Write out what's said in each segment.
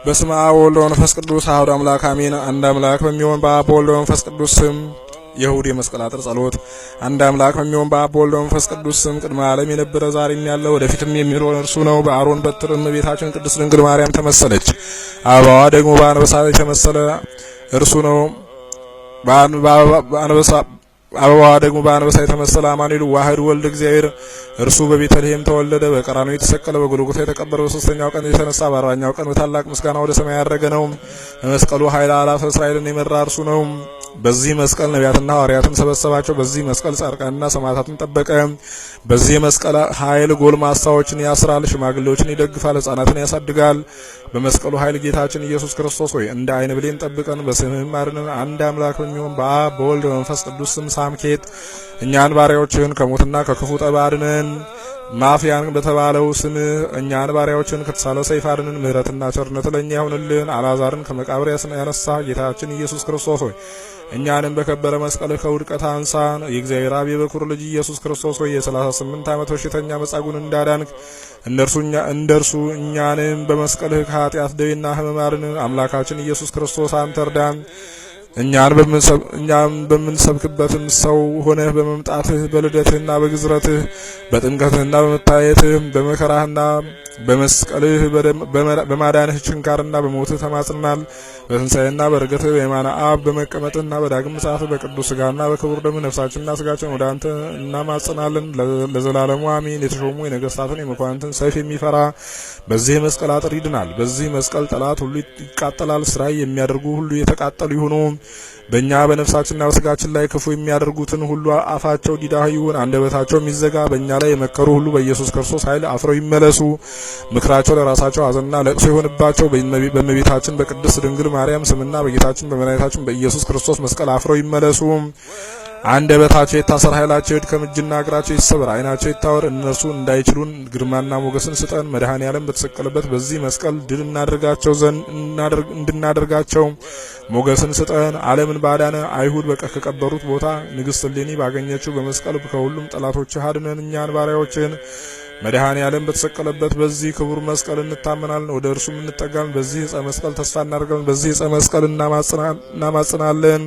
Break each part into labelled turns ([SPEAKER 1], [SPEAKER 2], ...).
[SPEAKER 1] በስመ አብ ወወልድ ወመንፈስ ቅዱስ አሐዱ አምላክ አሜን። አንድ አምላክ በሚሆን በአብ ወወልድ ወመንፈስ ቅዱስ ስም የእሁድ የመስቀል አጥር ጸሎት። አንድ አምላክ በሚሆን በአብ ወወልድ ወመንፈስ ቅዱስ ስም ቅድመ ዓለም የነበረ ዛሬም ያለ ወደፊትም የሚኖር እርሱ ነው። በአሮን በትር እመቤታችን ቅድስት ድንግል ማርያም ተመሰለች። አበባዋ ደግሞ በአንበሳ የተመሰለ እርሱ ነው። አበባዋ ደግሞ በአንበሳ የተመሰለ አማኑኤል ዋህድ ወልድ እግዚአብሔር እርሱ በቤተልሔም ተወለደ። በቀራንዮ የተሰቀለ፣ በጎልጎታ የተቀበረ፣ በሶስተኛው ቀን የተነሳ፣ በአርባኛው ቀን በታላቅ ምስጋና ወደ ሰማይ ያረገ ነው። በመስቀሉ ኃይል አላፈ እስራኤልን የመራ እርሱ ነው። በዚህ መስቀል ነቢያትና ሐዋርያትን ሰበሰባቸው። በዚህ መስቀል ጻድቃንና ሰማዕታትን ጠበቀ። በዚህ መስቀል ኃይል ጎልማሳዎችን ያስራል፣ ሽማግሌዎችን ይደግፋል፣ ሕፃናትን ያሳድጋል። በመስቀሉ ኃይል ጌታችን ኢየሱስ ክርስቶስ ሆይ እንደ ዓይን ብሌን ጠብቀን፣ በስምህም አድነን። አንድ አምላክ በሚሆን በአብ በወልድ በመንፈስ ቅዱስ ስም ሳምኬት እኛን ባሪያዎችህን ከሞትና ከክፉ ጠባ አድነን። ማፍያን በተባለው ስም እኛን ባሪያዎችን ከተሳለ ሰይፍ አድነን። ምሕረትና ቸርነት ለእኛ ይሁንልን። አልዓዛርን ከመቃብር ያነሳ ጌታችን ኢየሱስ ክርስቶስ ሆይ እኛንም በከበረ መስቀልህ ከውድቀት አንሳን። የእግዚአብሔር አብ የበኩር ልጅ ኢየሱስ ክርስቶስ ሆይ የ38 ዓመት በሽተኛ መጻጉዕን እንዳዳንክ እንደርሱ እኛንም በመስቀልህ ከኃጢአት ደዌና ሕመም አድነን። አምላካችን ኢየሱስ ክርስቶስ አንተ እርዳን። እኛም በምንሰብክበትም ሰው ሆነህ በመምጣትህ በልደትህና በግዝረትህ በጥምቀትህና በመታየትህ በመከራህና በመስቀልህ በማዳንህ ችንካርና በሞትህ ተማጽናል። በትንሣኤና በዕርገትህ በየማነ አብ በመቀመጥህና በዳግም ምጽአትህ በቅዱስ ሥጋና በክቡር ደምህ ነፍሳችንና ሥጋችን ወደ አንተ እናማጽናለን ለዘላለሙ አሜን። የተሾሙ የነገሥታትን የመኳንንትን ሰይፍ የሚፈራ በዚህ መስቀል አጥር ይድናል። በዚህ መስቀል ጠላት ሁሉ ይቃጠላል። ስራይ የሚያደርጉ ሁሉ የተቃጠሉ ይሁኑ። በእኛ በነፍሳችንና በሥጋችን ላይ ክፉ የሚያደርጉትን ሁሉ አፋቸው ዲዳ ይሁን፣ አንደበታቸው የሚዘጋ። በእኛ ላይ የመከሩ ሁሉ በኢየሱስ ክርስቶስ ኃይል አፍረው ይመለሱ። ምክራቸው ለራሳቸው ሐዘንና ለቅሶ ይሆንባቸው። በእመቤታችን በቅድስት ድንግል ማርያም ስምና በጌታችን በመድኃኒታችን በኢየሱስ ክርስቶስ መስቀል አፍረው ይመለሱ። አንደበታቸው የታሰረ፣ ኃይላቸው ይድከም፣ እጅና እግራቸው ይሰበር፣ ዓይናቸው ይታወር። እነርሱ እንዳይችሉን ግርማና ሞገስን ስጠን። መድኃኔ ዓለም በተሰቀለበት በዚህ መስቀል ድል እንድናደርጋቸው ሞገስን ስጠን። ዓለምን ባዳነ አይሁድ ከቀበሩት ቦታ ንግሥት እሌኒ ባገኘችው በመስቀል ከሁሉም ጠላቶችህ አድነን። እኛን ባሪያዎችን መድኃኔ ዓለም በተሰቀለበት በዚህ ክቡር መስቀል እንታመናለን፣ ወደ እርሱም እንጠጋለን። በዚህ ዕፀ መስቀል ተስፋ እናደርጋለን፣ በዚህ ዕፀ መስቀል እናማጽናለን።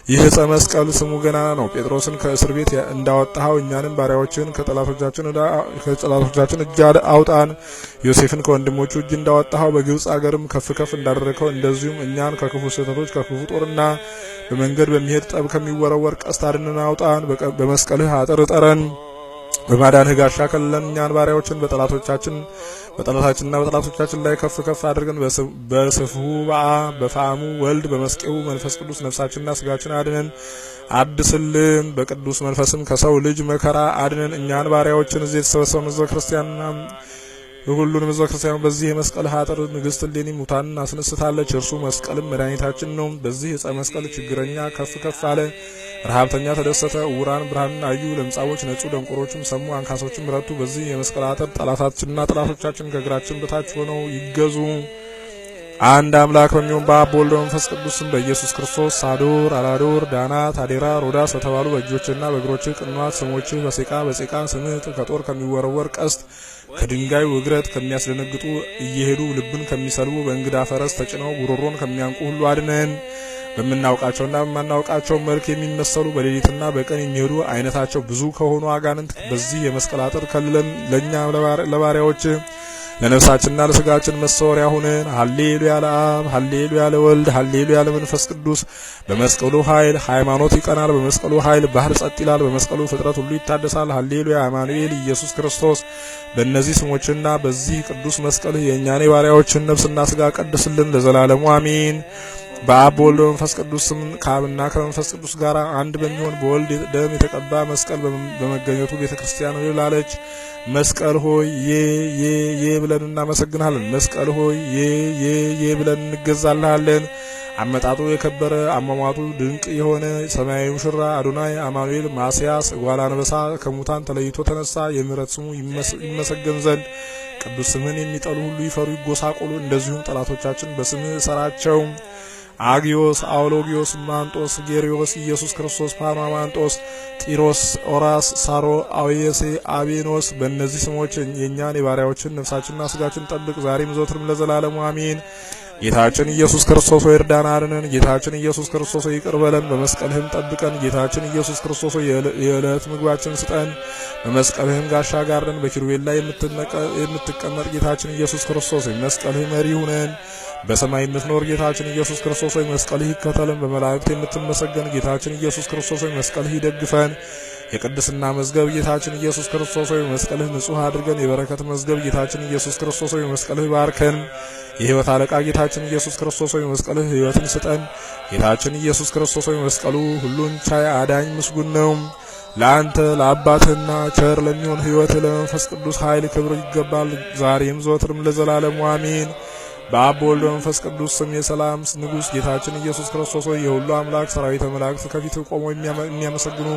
[SPEAKER 1] ይህ ዕፀ መስቀል ስሙ ገናና ነው። ጴጥሮስን ከእስር ቤት እንዳወጣኸው እኛንም ባሪያዎችን ከጠላቶቻችን እጅ አውጣን። ዮሴፍን ከወንድሞቹ እጅ እንዳወጣኸው በግብጽ አገርም ከፍ ከፍ እንዳደረግኸው እንደዚሁም እኛን ከክፉ ስህተቶች ከክፉ ጦርና በመንገድ በሚሄድ ጠብ ከሚወረወር ቀስት አድነን አውጣን። በመስቀልህ አጥር ጠረን፣ በማዳንህ ጋሻ ከልለን። እኛን ባሪያዎችን በጠላቶቻችንና በጠላቶቻችን ላይ ከፍ ከፍ አድርገን። በስፍሁ በአብ በፋሙ ወልድ በመስቀሉ መንፈስ ቅዱስ ነፍሳችንና ስጋችን አድነን አድስልን። በቅዱስ መንፈስም ከሰው ልጅ መከራ አድነን። እኛን ባሪያዎችን እዚህ የተሰበሰበውን ሕዝበ ክርስቲያንና ሁሉንም ሕዝበ ክርስቲያን በዚህ የመስቀል አጥር ንግሥት እሌኒ ሙታንን አስነስታለች። እርሱ መስቀልም መድኃኒታችን ነው። በዚህ ዕፀ መስቀል ችግረኛ ከፍ ከፍ አለ፣ ረሃብተኛ ተደሰተ፣ ዕውራን ብርሃንን አዩ፣ ለምጻሞች ነጹ፣ ደንቆሮችም ሰሙ፣ አንካሶችም ረቱ። በዚህ የመስቀል አጥር ጠላታችንና ጠላቶቻችን ከእግራችን በታች ሆነው ይገዙ። አንድ አምላክ በሚሆን በአብ በወልድ በመንፈስ ቅዱስ ስም በኢየሱስ ክርስቶስ ሳዶር፣ አላዶር፣ ዳናት፣ አዴራ፣ ሮዳስ በተባሉ በእጆችና በእግሮችህ ቅንዋት ስሞችህ በጼቃን ስምህ ከጦር ከሚወረወር ቀስት ከድንጋይ ውግረት ከሚያስደነግጡ እየሄዱ ልብን ከሚሰልቡ በእንግዳ ፈረስ ተጭነው ጉሮሮን ከሚያንቁ ሁሉ አድነን። በምናውቃቸውና በማናውቃቸው መልክ የሚመሰሉ በሌሊትና በቀን የሚሄዱ አይነታቸው ብዙ ከሆኑ አጋንንት በዚህ የመስቀል አጥር ከልለን። ለእኛ ለባሪያዎች ለነፍሳችንና ለስጋችን መሰወሪያ ሁነን። ሃሌሉያ ለአብ፣ ሃሌሉያ ለወልድ፣ ሃሌሉያ ለመንፈስ ቅዱስ። በመስቀሉ ኃይል ሃይማኖት ይቀናል። በመስቀሉ ኃይል ባህር ጸጥ ይላል። በመስቀሉ ፍጥረት ሁሉ ይታደሳል። ሃሌሉያ አማኑኤል ኢየሱስ ክርስቶስ። በእነዚህ ስሞችና በዚህ ቅዱስ መስቀል የእኛን ባሪያዎችን ነፍስና ስጋ ቀድስልን ለዘላለሙ አሜን። በአብ በወልድ በመንፈስ ቅዱስ ስም ከአብና ከመንፈስ ቅዱስ ጋር አንድ በሚሆን በወልድ ደም የተቀባ መስቀል በመገኘቱ ቤተክርስቲያን ላለች መስቀል ሆይ የ ብለን እናመሰግናለን። መስቀል ሆይ የ ብለን እንገዛልሃለን። አመጣጡ የከበረ አሟሟቱ ድንቅ የሆነ ሰማያዊ ሙሽራ አዶናይ አማኑኤል ማስያስ ጓላ አንበሳ ከሙታን ተለይቶ ተነሳ። የምሕረት ስሙ ይመሰገን ዘንድ ቅዱስ ስምህን የሚጠሉ ሁሉ ይፈሩ ይጎሳቆሉ። እንደዚሁም ጠላቶቻችን በስምህ እሰራቸው። አጊዮስ፣ አውሎጊዮስ፣ ማንጦስ፣ ጌሪዮስ፣ ኢየሱስ ክርስቶስ፣ ፓናማንጦስ፣ ጢሮስ፣ ኦራስ፣ ሳሮ፣ አውየሴ፣ አቤኖስ በእነዚህ ስሞች የእኛን የባሪያዎችን ነፍሳችንና ስጋችን ጠብቅ ዛሬም ዘወትርም ለዘላለሙ አሜን። ጌታችን ኢየሱስ ክርስቶስ ሆይ እርዳን አድነን። ጌታችን ኢየሱስ ክርስቶስ ሆይ ይቅር በለን፣ በመስቀልህም ጠብቀን። ጌታችን ኢየሱስ ክርስቶስ ሆይ የዕለት ምግባችን ስጠን፣ በመስቀልህም ጋሻ ጋርደን። በኪሩቤል ላይ የምትቀመጥ ጌታችን ኢየሱስ ክርስቶስ ሆይ መስቀልህ መሪ ሁነን። በሰማይ የምትኖር ጌታችን ኢየሱስ ክርስቶስ ሆይ መስቀልህ ይከተለን። በመላእክት የምትመሰገን ጌታችን ኢየሱስ ክርስቶስ ሆይ መስቀልህ ይደግፈን። የቅድስና መዝገብ ጌታችን ኢየሱስ ክርስቶስ ሆይ መስቀልህ ንጹህ አድርገን። የበረከት መዝገብ ጌታችን ኢየሱስ ክርስቶስ ሆይ መስቀልህ ባርከን። የሕይወት አለቃ ጌታችን ኢየሱስ ክርስቶስ ሆይ መስቀልህ ሕይወትን ስጠን። ጌታችን ኢየሱስ ክርስቶስ ሆይ መስቀሉ ሁሉን ቻይ አዳኝ ምስጉን ነው። ለአንተ ለአባትህና ቸር ለሚሆን ሕይወትህ ለመንፈስ ቅዱስ ኃይል ክብር ይገባል ዛሬም ዘወትርም ለዘላለሙ አሜን። በአብ ወልድ መንፈስ ቅዱስ ስም የሰላም ንጉሥ ጌታችን ኢየሱስ ክርስቶስ ሆይ የሁሉ አምላክ ሰራዊተ መላእክት ከፊትህ ቆመው የሚያመሰግኑ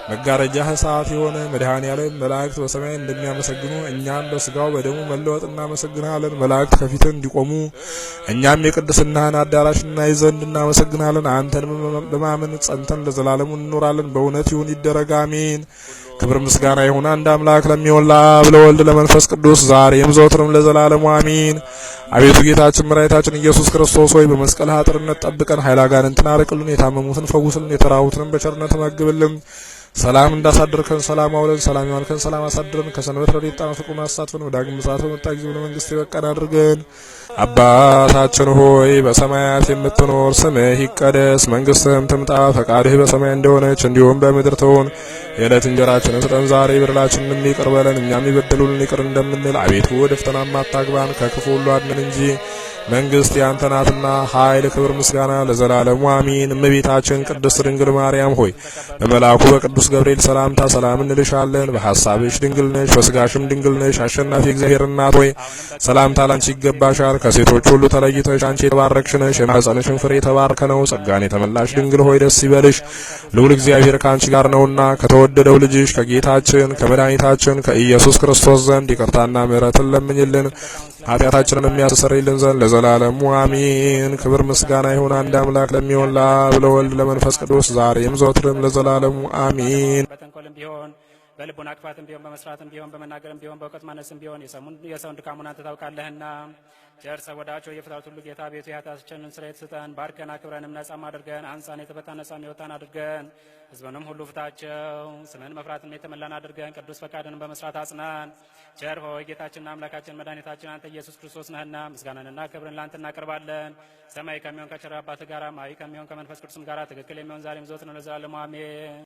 [SPEAKER 1] መጋረጃህ እሳት የሆነ መድኃኔዓለም መላእክት በሰማይ እንደሚያመሰግኑ እኛም በስጋው በደሙ መለወጥ እናመሰግናለን። መላእክት ከፊትህ እንዲቆሙ እኛም የቅድስናህን አዳራሽ እናይ ዘንድ እናመሰግናለን። አንተን በማመን ጸንተን ለዘላለሙ እንኖራለን። በእውነት ይሁን ይደረግ አሜን። ክብር ምስጋና ይሁን አንድ አምላክ ለሚሆን ለአብ ለወልድ ለመንፈስ ቅዱስ ዛሬም ዘወትርም ለዘላለሙ አሜን። አቤቱ ጌታችን መድኃኒታችን ኢየሱስ ክርስቶስ ሆይ በመስቀልህ አጥርነት ጠብቀን፣ ኃይለ አጋንንትን አርቅልን፣ የታመሙትን ፈውስልን፣ የተራቡትንም በቸርነት መግብልን። ሰላም እንዳሳደርከን ሰላም አውለን፣ ሰላም ያዋልከን ሰላም አሳድረን። ከሰንበት ረድኤት ጣና ፍቅሩን አሳትፈን፣ ወዳግም ምጽአት በመጣ ጊዜ ለመንግስት የበቃን አድርገን። አባታችን ሆይ በሰማያት የምትኖር ስምህ ይቀደስ፣ መንግስትህም ትምጣ፣ ፈቃድህ በሰማይ እንደሆነች እንዲሁም በምድር ትሁን። የዕለት እንጀራችንን ስጠን ዛሬ፣ በደላችንን ይቅር በለን እኛም የበደሉንን ይቅር እንደምንል። አቤቱ ወደ ፈተናም አታግባን ከክፉ ሁሉ አድነን እንጂ መንግስት ያንተ ናትና ኃይል፣ ክብር፣ ምስጋና ለዘላለሙ አሜን። እመቤታችን ቅድስት ድንግል ማርያም ሆይ በመልአኩ በቅዱስ ገብርኤል ሰላምታ ሰላም እንልሻለን። በሐሳብሽ ድንግል ነሽ፣ በስጋሽም ድንግል ነሽ። አሸናፊ እግዚአብሔር እናት ሆይ ሰላምታ ላንቺ ይገባሻል። ከሴቶች ሁሉ ተለይተሽ አንቺ የተባረክሽ ነሽ፣ የማኅፀንሽም ፍሬ የተባረከ ነው። ጸጋን የተመላሽ ድንግል ሆይ ደስ ይበልሽ፣ ልዑል እግዚአብሔር ከአንቺ ጋር ነውና ከተወደደው ልጅሽ ከጌታችን ከመድኃኒታችን ከኢየሱስ ክርስቶስ ዘንድ ይቅርታና ምሕረትን ለምኝልን ኃጢአታችንን የሚያስተሰርይልን ዘንድ ለዘላለሙ አሜን። ክብር ምስጋና ይሁን አንድ አምላክ ለሚሆን ለአብ ለወልድ ለመንፈስ ቅዱስ ዛሬም ዘወትርም ለዘላለሙ አሜን።
[SPEAKER 2] በተንኮልም ቢሆን በልቡና ክፋትም ቢሆን በመስራትም ቢሆን በመናገርም ቢሆን በእውቀት ማነስም ቢሆን የሰውን ድካሙን አንተ ታውቃለህና ቸር ሰው የፍጥረት ሁሉ ጌታ ቤቱ የኃጢአታችንን ስርየት ስጠን። ባርከን አክብረንም ነጻም አድርገን አንጻን የተፈታን ነጻም የወጣን አድርገን ሕዝቡንም ሁሉ ፍታቸው። ስምህን መፍራትን የተመላን አድርገን ቅዱስ ፈቃድን በመስራት አጽናን። ቸር ሆይ ጌታችንና አምላካችን መድኃኒታችን አንተ ኢየሱስ ክርስቶስ ነህና ምስጋናንና ክብርን ለአንተ እናቀርባለን። ሰማይ ከሚሆን ከቸር አባትህ ጋር ማዊ ከሚሆን ከመንፈስ ቅዱስም ጋር ትክክል የሚሆን ዛሬም ዘወትርም ለዘላለሙ አሜን።